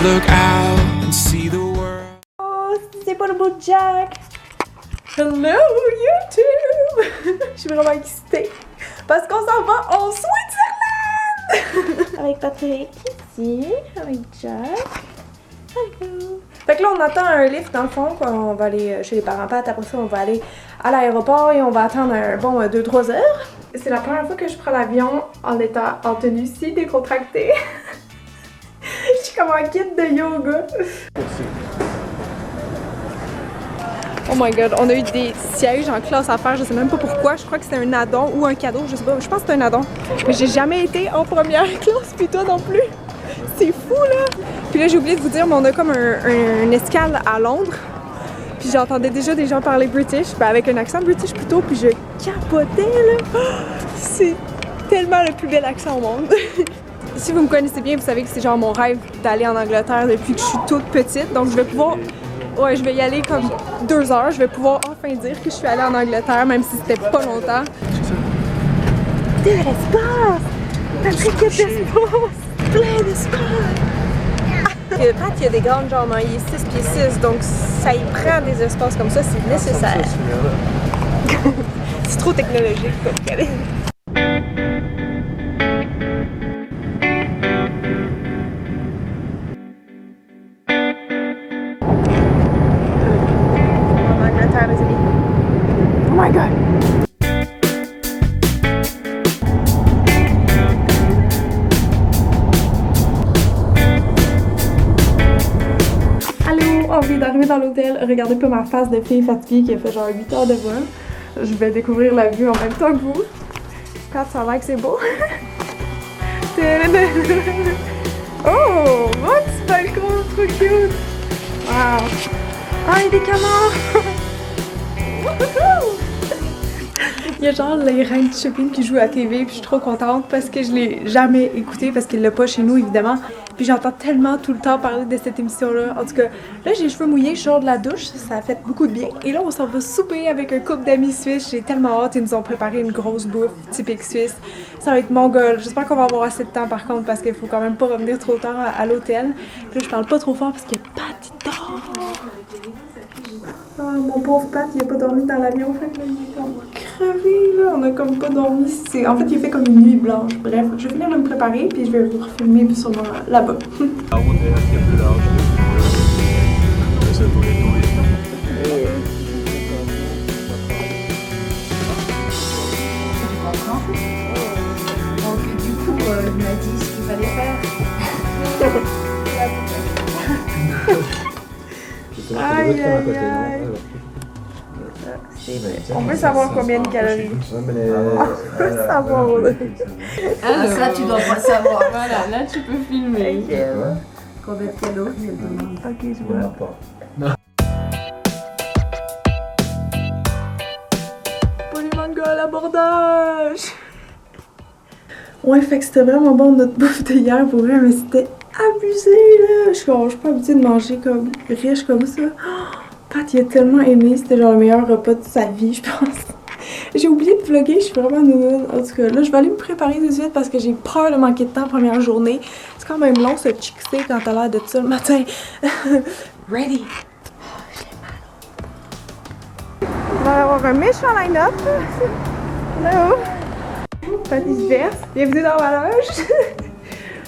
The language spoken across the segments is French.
look out and see the world. Oh, c'est pas le beau Jack! Hello YouTube! Je suis vraiment excitée parce qu'on s'en va en Switzerland! Avec Patrick ici, avec Jack. Hello! Fait que là on attend un lift dans le fond, quoi. On va aller chez les parents Pat, après ça on va aller à l'aéroport et on va attendre un bon 2-3 heures. C'est la première fois que je prends l'avion en étant en tenue si décontractée. Je suis comme un kit de yoga. Oh my god, on a eu des sièges en classe à faire, je sais même pas pourquoi, je crois que c'était un addon ou un cadeau, je sais pas, je pense que c'est un addon. Mais j'ai jamais été en première classe, puis toi non plus. C'est fou là! Puis là j'ai oublié de vous dire, mais on a comme un escale à Londres. Puis j'entendais déjà des gens parler british, ben avec un accent british plutôt, puis je capotais là! C'est tellement le plus bel accent au monde! Si vous me connaissez bien, vous savez que c'est genre mon rêve d'aller en Angleterre depuis que je suis toute petite, donc je vais pouvoir... Ouais, je vais y aller comme 2 heures. Je vais pouvoir enfin dire que je suis allée en Angleterre, même si c'était pas longtemps. De l'espace! Patrick, il y a de l'espace! Plein d'espace! Pat, il y a des grandes jambes, hein. Il est 6 pieds 6, donc ça y prend des espaces comme ça, c'est nécessaire. C'est trop technologique, comme Kevin. Oh my god! Allô, on vient d'arriver dans l'hôtel. Regardez pas ma face de fille fatiguée qui a fait genre 8 heures de vol. Je vais découvrir la vue en même temps que vous. Quand ça a l'air que c'est beau. Oh, mon petit balcon, trop cute! Wow! Ah, il y a des canards! Il y a genre les reines du shopping qui jouent à la TV, puis je suis trop contente parce que je l'ai jamais écouté parce qu'il l'a pas chez nous évidemment. Puis j'entends tellement tout le temps parler de cette émission-là. En tout cas, là j'ai les cheveux mouillés, je sors de la douche, ça a fait beaucoup de bien. Et là on s'en va souper avec un couple d'amis suisses. J'ai tellement hâte, ils nous ont préparé une grosse bouffe typique suisse. Ça va être mongol. J'espère qu'on va avoir assez de temps par contre parce qu'il faut quand même pas revenir trop tard à l'hôtel. Puis là je parle pas trop fort parce qu'il y a Pat qui dort. Oh, mon pauvre Pat, il a pas dormi dans l'avion, fait que là, il est comme crevé, là. On a comme pas dormi. En fait, il fait comme une nuit blanche. Bref, je vais venir me préparer, puis je vais vous refilmer sûrement là-bas. Donc, du coup, il m'a dit ce qu'il fallait faire. Aïe, aïe, aïe. On veut savoir combien de calories. On veut savoir. Ah, ça, tu dois pas savoir. Voilà, là tu peux filmer. Combien de calories elle demande. Ok, je vois. Polymangol, abordage! Ouais, fait que c'était vraiment bon notre bouffe de hier pour vrai, mais c'était abusé là! Je suis pas habituée de manger comme riche comme ça. Oh, Pat, il a tellement aimé, c'était genre le meilleur repas de sa vie, je pense. J'ai oublié de vlogger, je suis vraiment nounoune. En tout cas, là, je vais aller me préparer tout de suite parce que j'ai peur de manquer de temps première journée. C'est quand même long se chickser quand t'as l'air de ça le matin. Ready! On va avoir un méchant line-up. Hello! Pat, il se verse. Bienvenue dans ma loge.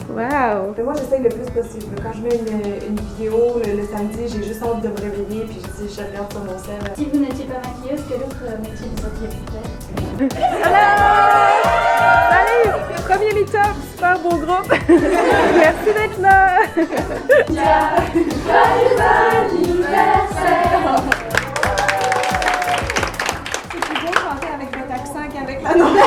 Wow! Moi, j'essaye le plus possible. Quand je mets une vidéo le samedi, j'ai juste hâte de me réveiller puis je regarde sur mon sel. Si vous n'étiez pas maquilleuse, quel autre métier vous auriez pu faire? Salut! Premier meet-up, super beau groupe. Merci d'être là. Joyeux anniversaire! C'est plus beau de chanter avec votre accent qu'avec la nôtre.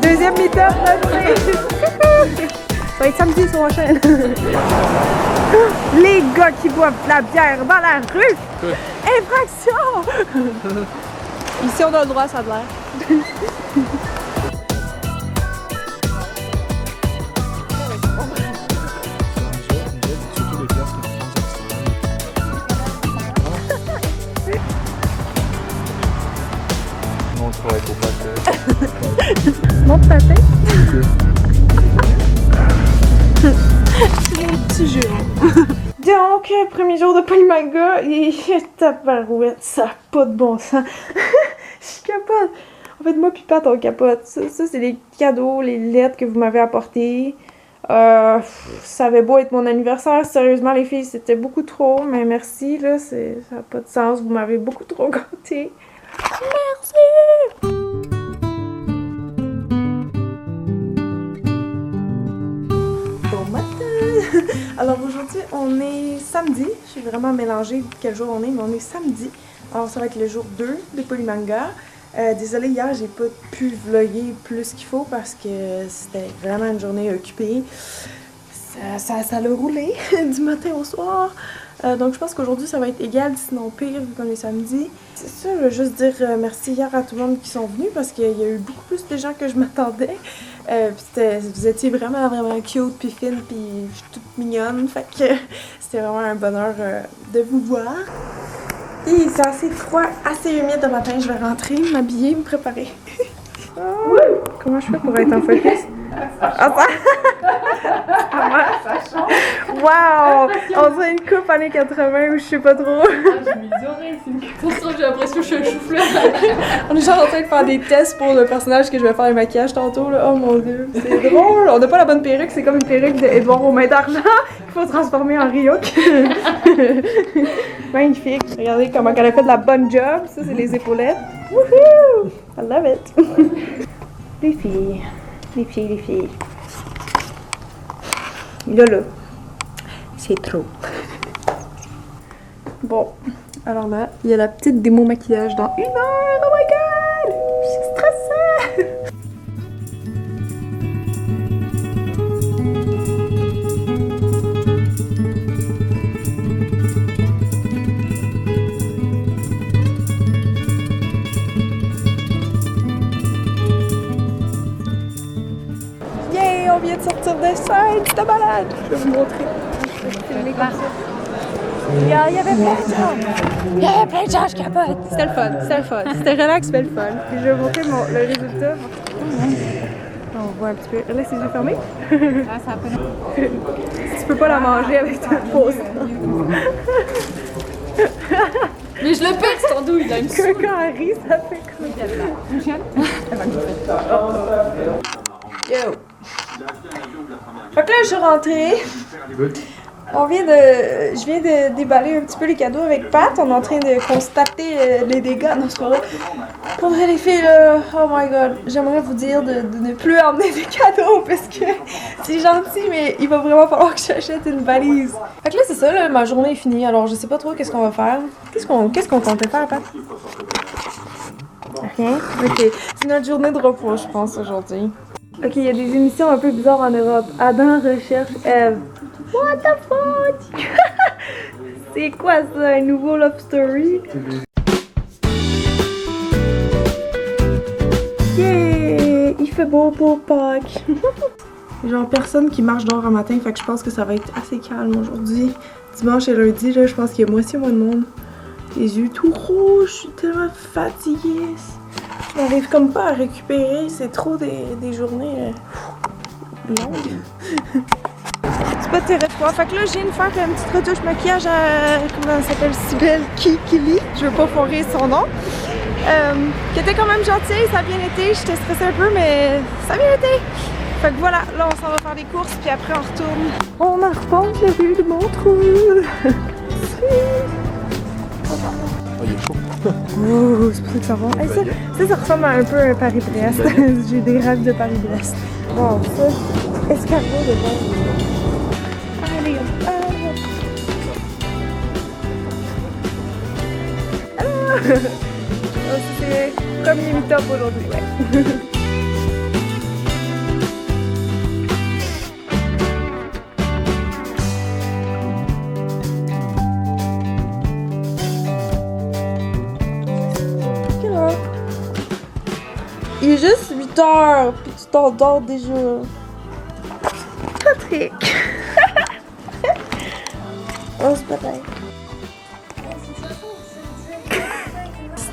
Deuxième meet-up, ça va être samedi sur ma chaîne. Les gars qui boivent de la bière dans la rue! Infraction! Ici, on a le droit, ça a de l'air. patin. C'est mon petit jeu. Donc, premier jour de Polymanga et tabarouette, ça n'a pas de bon sens. Je capote. En fait, moi pis Pat, on capote. Ça c'est les cadeaux, les lettres que vous m'avez apportées. Ça avait beau être mon anniversaire, sérieusement les filles, c'était beaucoup trop, mais merci, là, ça n'a pas de sens, vous m'avez beaucoup trop gâté. Merci! Bon matin! Alors aujourd'hui, on est samedi, je suis vraiment mélangée quel jour on est, mais on est samedi. Alors ça va être le jour 2 de Polymanga. Désolée, hier, j'ai pas pu vlogger plus qu'il faut parce que c'était vraiment une journée occupée. Ça l'a roulé du matin au soir. Donc je pense qu'aujourd'hui, ça va être égal, sinon pire, vu qu'on est samedi. C'est ça, je veux juste dire merci hier à tout le monde qui sont venus parce qu'il y a eu beaucoup plus de gens que je m'attendais. Vous étiez vraiment cute, puis fine, puis je suis toute mignonne. Fait que c'était vraiment un bonheur de vous voir. Et c'est assez froid, assez humide le matin. Je vais rentrer, m'habiller, me préparer. Oh, comment je fais pour être en focus? Ah, ça wow! On dirait une coupe années 80 ou je sais pas trop. Ah, j'ai mis des oreilles, c'est une catastrophe, j'ai l'impression que je suis un chou-fleur. On est genre en train de faire des tests pour le personnage que je vais faire le maquillage tantôt, là. Oh mon dieu, c'est drôle! On n'a pas la bonne perruque, c'est comme une perruque d'Edouard aux mains d'argent qu'il faut transformer en Ryuk. Magnifique! Regardez comment elle a fait de la bonne job. Ça, c'est les épaulettes. Wouhou! I love it! Les filles. Les filles. Là, c'est trop. Bon, alors là, il y a la petite démo maquillage dans 1 heure. Oh my god! Je suis stressée! On vient de sortir de scène, c'était malade! Je vais vous montrer. Je vais filmer comme ça. Il y avait plein de gens! Il y avait plein de gens, je capote! C'était le fun. C'était relax, mais le fun. Puis je vais vous montrer le résultat. On voit un petit peu. Laisse les yeux fermés. Ah, ça a pas... Tu peux pas la manger avec ta pause. Mais je le perce, ton dos, il a une soupe. Quand elle rit, ça fait comme... Yo! Fait que là, je suis rentrée. Je viens de déballer un petit peu les cadeaux avec Pat. On est en train de constater les dégâts. Non, c'est pas vrai. Pour vrai, les filles, là, oh my god, j'aimerais vous dire de ne plus emmener des cadeaux parce que c'est gentil, mais il va vraiment falloir que j'achète une valise. Fait que là, c'est ça, là, ma journée est finie. Alors, je sais pas trop qu'est-ce qu'on va faire. Qu'est-ce qu'on comptait faire, Pat? Rien? Ok. C'est notre journée de repos, je pense, aujourd'hui. Ok, il y a des émissions un peu bizarres en Europe. Adam recherche Eve. What the fuck? C'est quoi ça? Un nouveau love story? Yeah! Il fait beau pour Pâques. Genre personne qui marche dehors un matin, fait que je pense que ça va être assez calme aujourd'hui. Dimanche et lundi, là, je pense qu'il y a moitié moins de monde. Les yeux tout rouges, je suis tellement fatiguée. On n'arrive comme pas à récupérer, c'est trop des journées longues. C'est pas terrible quoi. Fait que là, je viens de faire une petite retouche maquillage à, comment elle s'appelle, Cybelle Kili, je veux pas foirer son nom. Qui était quand même gentille, ça a bien été, j'étais stressée un peu, mais ça a bien été. Fait que voilà, là on s'en va faire des courses, puis après on retourne. On arpente la rue de Montreux. Oh, il est chaud. Oh, c'est pour ça que ça va. Hey, ça ressemble à un peu à Paris-Brest. J'ai des rêves de Paris-Brest. Bon, ça, escargot de base. Allez, alors! Oh, c'est premier meet-up aujourd'hui, ouais. Il est juste 8h, puis tu t'endors déjà. Patrick! Oh, c'est pareil.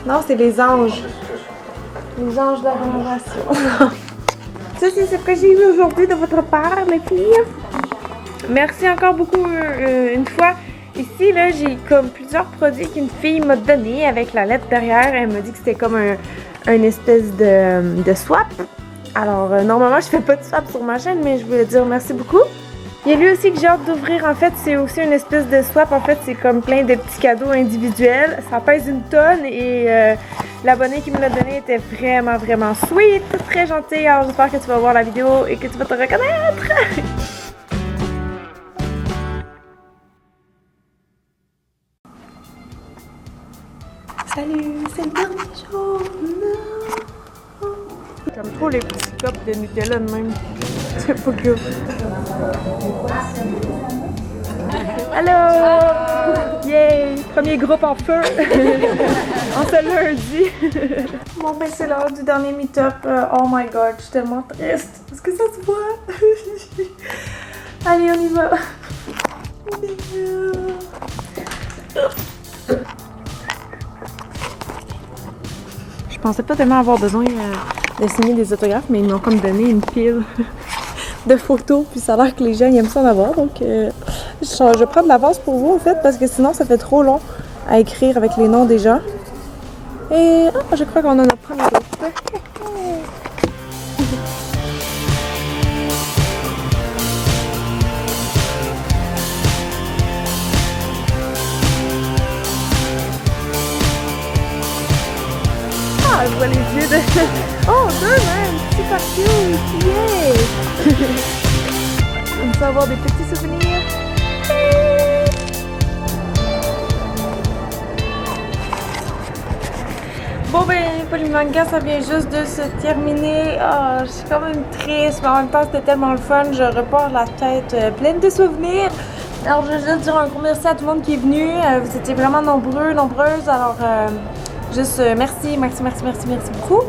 Non, c'est les anges. Les anges de la rénovation. ça, c'est ce que j'ai eu aujourd'hui de votre part, les filles. Merci encore beaucoup une fois. Ici, là, j'ai comme plusieurs produits qu'une fille m'a donné avec la lettre derrière. Elle m'a dit que c'était comme une espèce de swap. Alors, normalement, je fais pas de swap sur ma chaîne, mais je voulais dire merci beaucoup. Il y a lui aussi que j'ai hâte d'ouvrir. En fait, c'est aussi une espèce de swap. En fait, c'est comme plein de petits cadeaux individuels. Ça pèse une tonne et l'abonné qui me l'a donné était vraiment, vraiment sweet. Très gentil. Alors, j'espère que tu vas voir la vidéo et que tu vas te reconnaître. Salut, c'est le dernier jour. Non. J'aime trop les petits copes de Nutella de même. C'est pas good. Allô! Yay! Premier groupe en feu! En ce lundi! Bon ben c'est l'heure du dernier meet-up. Oh my god, je suis tellement triste. Est-ce que ça se voit? Allez, on y va! Je pensais pas tellement avoir besoin de signer des autographes, mais ils m'ont comme donné une pile de photos, puis ça a l'air que les gens aiment ça en avoir, donc je prends de l'avance pour vous en fait, parce que sinon ça fait trop long à écrire avec les noms des gens. Et je crois qu'on en a pris d'autres. Ah, je vois les yeux de... Oh, deux même! Super cute! Yeah! On peut avoir des petits souvenirs. Bon ben, Polymanga, ça vient juste de se terminer. Je suis quand même triste, mais en même temps, c'était tellement le fun. Je repars la tête pleine de souvenirs. Alors, je veux juste dire un gros merci à tout le monde qui est venu. Vous étiez vraiment nombreux, nombreuses. Alors, juste merci beaucoup.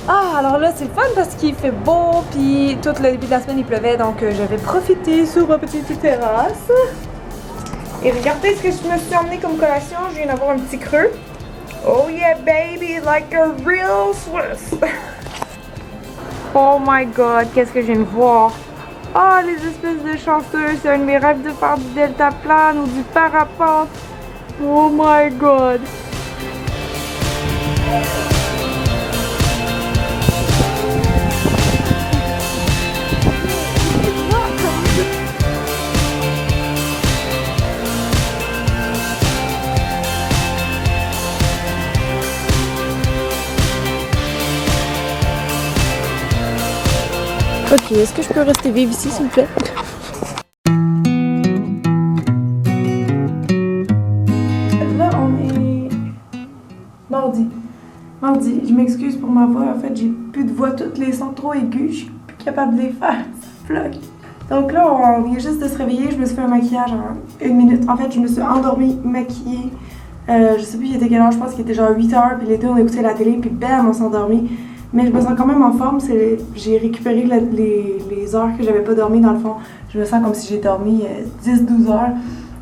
Alors là, c'est le fun parce qu'il fait beau, puis tout le début de la semaine, il pleuvait, donc j'avais profité sur ma petite terrasse. Et regardez ce que je me suis emmené comme collation. Je viens d'avoir un petit creux. Oh yeah, baby, like a real Swiss. Oh my god, qu'est-ce que je viens de voir. Oh, les espèces de chanceux. C'est un de mes rêves de faire du deltaplane ou du parapente. Oh my god. Ok, est-ce que je peux rester vivre ici, s'il vous plaît? Là, on est mardi. Mardi, je m'excuse pour ma voix. En fait, j'ai plus de voix. Toutes les sons trop aigus. Je suis plus capable de les faire. Ça bloque. Donc là, on vient juste de se réveiller. Je me suis fait un maquillage en 1 minute. En fait, je me suis endormie, maquillée. Je sais plus il était quelle heure. Je pense qu'il était genre 8 h. Puis les deux, on écoutait la télé. Puis bam, on s'est endormi. Mais je me sens quand même en forme, j'ai récupéré les heures que j'avais pas dormi dans le fond. Je me sens comme si j'ai dormi 10-12 heures.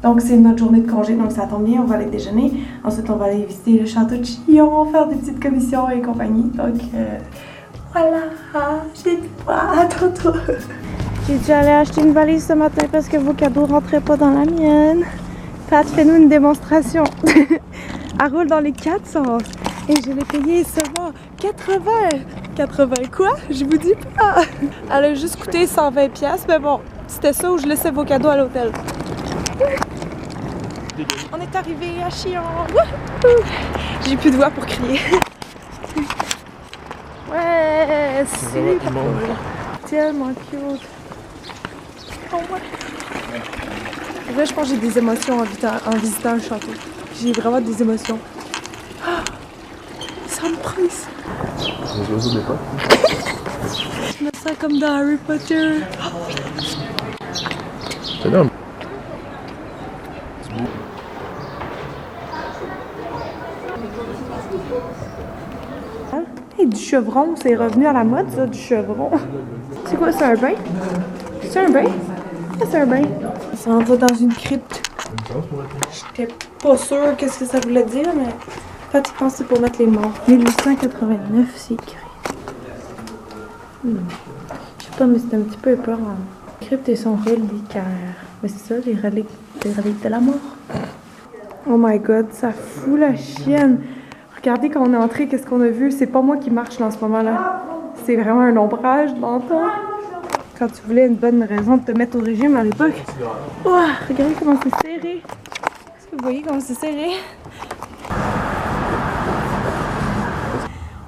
Donc c'est notre journée de congé, donc ça tombe bien, on va aller déjeuner. Ensuite on va aller visiter le château de Chillon, faire des petites commissions et compagnie. Donc voilà, j'ai du bois, à tantôt. J'ai dû aller acheter une valise ce matin parce que vos cadeaux rentraient pas dans la mienne. Pat, fais-nous une démonstration. Elle roule dans les 4 sens. Et je l'ai payé seulement 80. 80 quoi? Je vous dis pas. Elle a juste coûté 120$, mais bon, c'était ça où je laissais vos cadeaux à l'hôtel. On est arrivé à Chillon. J'ai plus de voix pour crier. Ouais, c'est tellement cute. Oh ouais. Là, je pense que j'ai des émotions en visitant le château. J'ai vraiment des émotions. Ça me presse. Les oiseaux des pas. Je me sens comme dans Harry Potter. C'est énorme. Hey, du chevron, c'est revenu à la mode ça, du chevron. C'est quoi, c'est un bain? C'est un bain? Ah, c'est un bain. Ça en va dans une crypte. J'étais pas sûre qu'est-ce que ça voulait dire, mais en fait, je pense que c'est pour mettre les morts. 1889, c'est écrit. sais pas, mais c'est un petit peu épeurant. Crypte et son reliquaire. Mais c'est ça, les reliques de la mort. Oh my god, ça fout la chienne. Regardez quand on est entré, qu'est-ce qu'on a vu. C'est pas moi qui marche dans ce moment-là. C'est vraiment un ombrage dans le temps. Quand tu voulais une bonne raison de te mettre au régime à l'époque. Oh, regardez comment c'est serré. Est-ce que vous voyez comment c'est serré?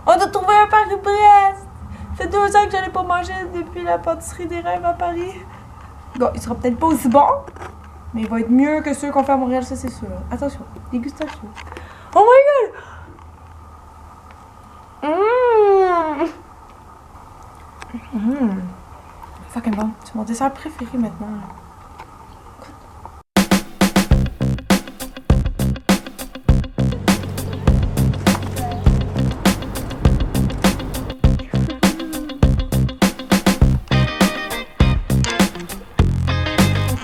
On a trouvé un Paris-Brest! Ça fait 2 ans que j'en ai pas mangé depuis la pâtisserie des rêves à Paris. Bon, il sera peut-être pas aussi bon, mais il va être mieux que ceux qu'on fait à Montréal, ça c'est sûr. Attention, dégustation. Oh my god! Fucking bon. C'est mon dessert préféré maintenant.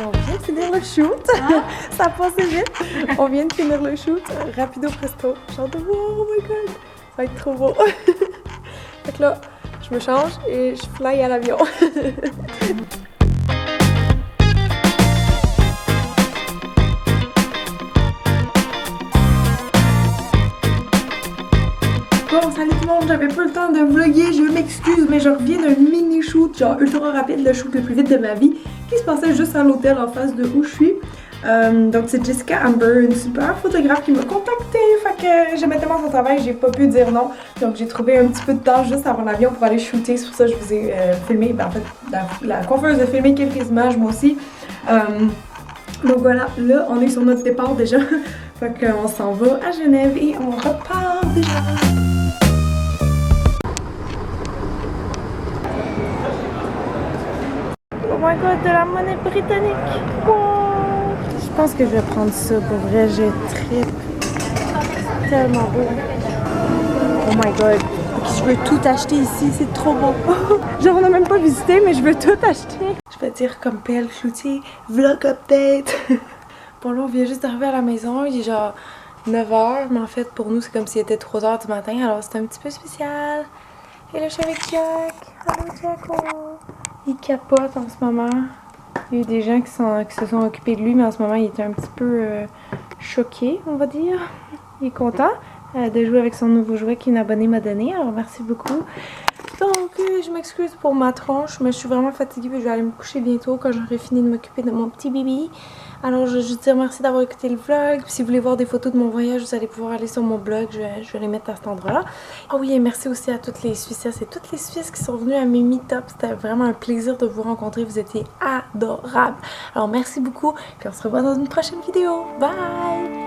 On vient de finir le shoot. Ça a passé vite. On vient de finir le shoot. Rapido presto. J'ai hâte de voir. Oh my god. Ça va être trop beau. Fait que là, je me change et je fly à l'avion. Bon, salut tout le monde, j'avais pas le temps de vlogger, je m'excuse, mais je reviens d'un mini shoot, genre ultra rapide, le shoot le plus vite de ma vie, qui se passait juste à l'hôtel en face de où je suis. Donc c'est Jessica Amber, une super photographe qui m'a contactée, fait que j'aimais tellement son travail, j'ai pas pu dire non. Donc j'ai trouvé un petit peu de temps juste avant l'avion pour aller shooter, c'est pour ça que je vous ai filmé, ben, en fait la coiffeuse a filmé quelques images, moi aussi. Donc voilà, là on est sur notre départ déjà, fait qu'on s'en va à Genève et on repart déjà. Oh my god, de la monnaie britannique! Wow. Je pense que je vais prendre ça pour vrai, je trippe. C'est tellement beau. Oh my god, je veux tout acheter ici, c'est trop beau. Genre on n'a même pas visité, mais je veux tout acheter. Je vais dire comme PL Cloutier, vlog update. Bon là on vient juste d'arriver à la maison, il est genre 9h, mais en fait pour nous c'est comme s'il était 3h du matin, alors c'est un petit peu spécial. Et là je suis avec Jack. Allô Jack, il capote en ce moment. Il y a eu des gens qui se sont occupés de lui, mais en ce moment il était un petit peu choqué, on va dire. Il est content de jouer avec son nouveau jouet qu'une abonnée m'a donné, alors merci beaucoup. Donc je m'excuse pour ma tronche, mais je suis vraiment fatiguée et je vais aller me coucher bientôt quand j'aurai fini de m'occuper de mon petit bébé. Alors je veux juste dire merci d'avoir écouté le vlog. Puis si vous voulez voir des photos de mon voyage, vous allez pouvoir aller sur mon blog, je vais les mettre à cet endroit-là. Oh oui, et merci aussi à toutes les Suissesses et toutes les Suisses qui sont venues à mes meet-ups. C'était vraiment un plaisir de vous rencontrer, vous étiez adorables. Alors merci beaucoup, puis on se revoit dans une prochaine vidéo. Bye!